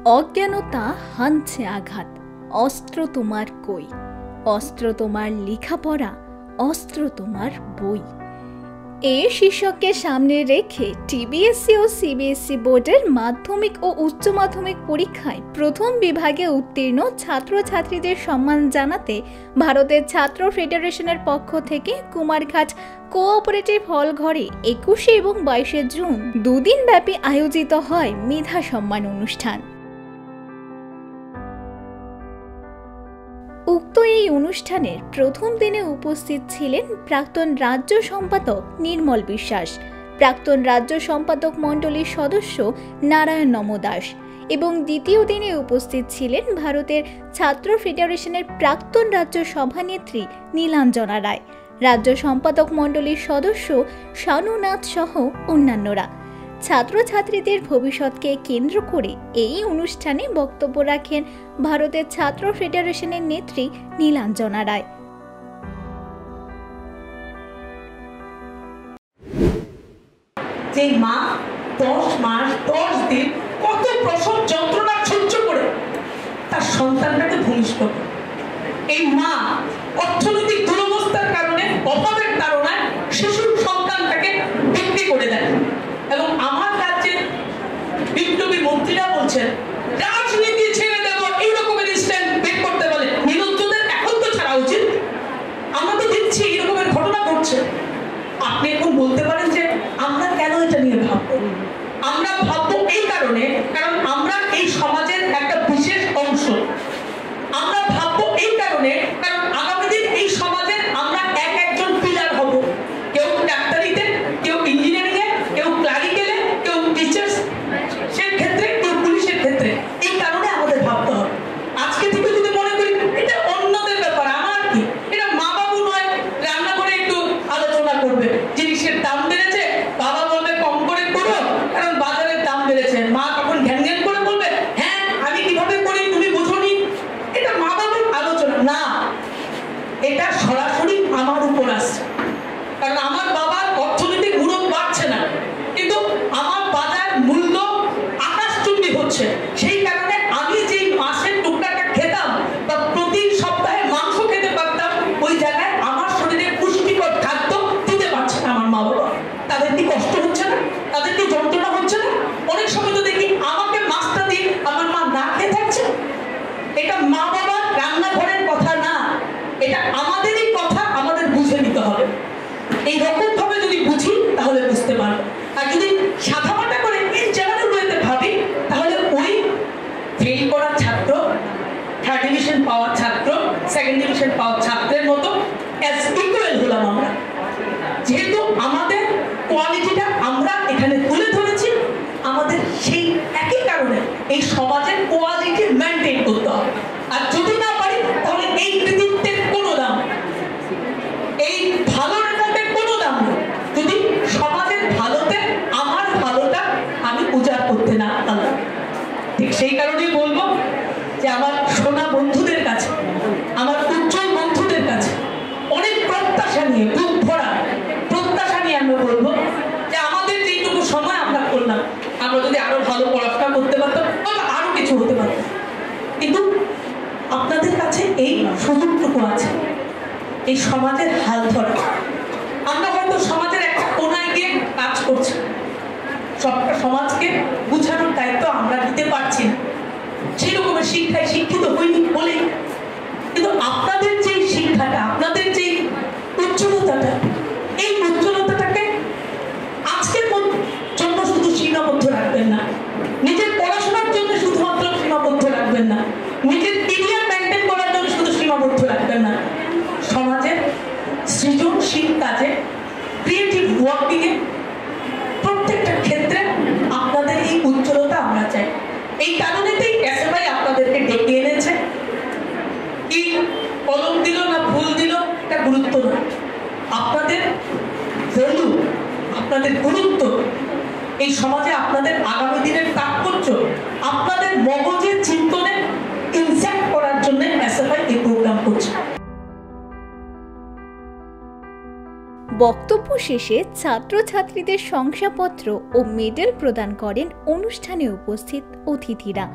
অজ্ঞানতা হানছে আঘাত, অস্ত্র তোমার কই, অস্ত্র তোমার লেখাপড়া, অস্ত্র তোমার বই। এই শীর্ষককে সামনে রেখে টিবিএসসি ও সিবিএসসি বোর্ডের মাধ্যমিক ও উচ্চ মাধ্যমিক পরীক্ষায় প্রথম বিভাগে উত্তীর্ণ ছাত্রছাত্রীদের সম্মান জানাতে ভারতের ছাত্র ফেডারেশনের পক্ষ থেকে কুমারঘাট কোঅপারেটিভ হল ঘরে 21 এবং 22 জুন দুদিন ব্যাপী আয়োজিত হয় মেধা সম্মান অনুষ্ঠান। উক্ত এই অনুষ্ঠানের প্রথম দিনে উপস্থিত ছিলেন প্রাক্তন রাজ্য সম্পাদক নির্মল বিশ্বাস, প্রাক্তন রাজ্য সম্পাদক মণ্ডলীর সদস্য নারায়ণ নম দাস এবং দ্বিতীয় দিনে উপস্থিত ছিলেন ভারতের ছাত্র ফেডারেশনের প্রাক্তন রাজ্য সভানেত্রী নীলাঞ্জনা রায়, রাজ্য সম্পাদক মণ্ডলীর সদস্য শানুনাথ সহ অন্যান্যরা। ছাত্রছাত্রীদের ভবিষ্যৎকে কেন্দ্র করে এই অনুষ্ঠানে বক্তব্য রাখেন ভারতের ছাত্র ফেডারেশনের নেত্রী নীলাঞ্জনা রায়। যে মা 10 মাস 10 দিন কত প্রসব যন্ত্রণা সহ্য করে তার সন্তানটাকে ভূমিষ্ঠ করে, এই মা অর্থনৈতিক দুরবস্থার কারণে, অভাবের কারণে শিশুর সন্তানটাকে বিক্রি করে দেয়। এবং আমার রাজ্যের বিপ্লবী মন্ত্রীরা বলছেন রাজনীতি ছেড়ে দেবো, এই রকমের স্ট্যান্ড বের করতে বলে। নিরঞ্জনের এখন তো ছাড়া উচিত। আমরা তো দেখছি এই রকমের ঘটনা ঘটছে। আপনি এখন বলতে পারেন যে আমরা কেন এটা নিয়ে ভাববো? আমরা ভাববো এই কারণে, কারণ আমরা এই সমাজের একটা বিশেষ অংশ। আমরা ভাববো এই কারণে, কারণ আগামী দিন এই সমাজের আমরা একজন পিলার হব। কেউ ডাক্তারিতে, কেউ ইঞ্জিনিয়ারিংয়ে, কেউ ক্লারিক্যালে, কেউ টিচার্স এর ক্ষেত্রে, কেউ পুলিশের ক্ষেত্রে। এই কারণে আমাদের ভাবতে হবে। আজকে থেকে যদি মনে করি এটা অন্যদের ব্যাপার, আমার কি, এটা মা বাবু নয় রান্না করে একটু আলোচনা করবে। জিনিসের দাম বেড়েছে, বাবা বলবে কম করে করো কারণ বাজারের দাম বেড়েছে। মা তখন ঘ্যান ঘ্যান করে বলবে হ্যাঁ আমি কিভাবে করি তুমি বুঝোনি। এটা মা বাবার আলোচনা না, এটা সরাসরি আমার উপর আসছে। কারণ আমার বাবার অর্থনৈতিক উন্নতি বাড়ছে না, কিন্তু আমার বাজার মূল্য আকাশচুম্বী হচ্ছে। সেই কারণে আমি যেই মাসের টুকটাটা খেতাম বা প্রতি সপ্তাহে মাংস খেতে পারতাম, ওই জায়গায় আমার শরীরে পুষ্টিকর খাদ্য দিতে পারছে না আমার মা বাবা। তাদের কি কষ্ট হচ্ছে না? তাদের কি যন্ত্রণা হচ্ছে না? অনেক সময় তো দেখি আমাকে মাছটা দিয়ে আমার মা না খেয়ে থাকছে। এটা মা বাবার রান্নাঘরের কথা না, এটা আমাদেরই কথা, আমাদের বুঝে নিতে হবে। এইরকম ভাবে যদি বুঝি তাহলে বুঝতে পারবো। আর যদি সাধামাটা করে এই জায়গাগুলোতে ভাবি তাহলে ওই ফেল করা ছাত্র, 3rd ডিভিশন পাওয়া ছাত্র, 2nd ডিভিশন পাওয়া ছাত্রের মতো অ্যাজ ইকুয়াল হলাম আমরা। যেহেতু আমাদের কোয়ালিটিটা আমরা এখানে তুলে ধরেছি, আমাদের সেই একই কারণে এই সমাজের কোয়ালিটি মেনটেন করতে হবে। আর যদি না পারি তাহলে এই কৃতিত্বের কোনো দাম, এই ভালো রেজাল্টের কোনো দাম নেই যদি সমাজের ভালোতে আমার ভালোটা আমি উজাড় করতে না পারলাম। ঠিক সেই কারণেই বলবো যে আমার সোনা বন্ধুদের কাছে, আমার উজ্জ্বল বন্ধুদের কাছে অনেক প্রত্যাশা নিয়ে, বুক ভরা প্রত্যাশা নিয়ে আমরা বলবো যে আমাদের যেটুকু সময় আমরা করলাম, আমরা যদি আরো ভালো পড়াশোনা করতে পারতাম তাহলে আরো কিছু হতে পারত। কিন্তু আপনাদের কাছে এই সুযোগটুকু আছে, এই সমাজের হাল ধরা। আমরা হয়তো সমাজের একটা কোনায় গিয়ে কাজ করছি, সবটা সমাজকে বুঝানোর দায়িত্ব আমরা নিতে পারছি না, সেই রকমের শিক্ষায় শিক্ষিত হইনি বলেই। কিন্তু আপনাদের যে শিক্ষাটা, আপনাদের যে উজ্জ্বলতাটা, এই উজ্জ্বলতাটাকে আজকের জন্য শুধু সীমাবদ্ধ রাখবেন না, নিজের পড়াশোনার জন্য শুধুমাত্র সীমাবদ্ধ রাখবেন না, নিজের কেরিয়ার মেনটেন করার জন্য শুধু সীমাবদ্ধ রাখবেন না, সমাজের সৃজনশীল কাজে, ক্রিয়েটিভ ওয়ার্কিংয়ে, প্রত্যেকটা ক্ষেত্রে আপনাদের এই উজ্জ্বলতা আমরা চাই। এই কারণেতেই এসএফআই আপনাদেরকে ডেকে এনেছে। কি কলম দিল না ভুল দিল এটা গুরুত্ব না, আপনাদের ভ্যালু, আপনাদের গুরুত্ব, এই সমাজে আপনাদের আগামী দিনের তাৎপর্য আপনাদের মগজের চিন্তনে ইনসেক্ট করার জন্য এসএফআই এই প্রোগ্রাম করছে। বক্তব্য শেষে ছাত্রছাত্রীদের শংসাপত্র ও মেডেল প্রদান করেন অনুষ্ঠানে উপস্থিত অতিথিরা।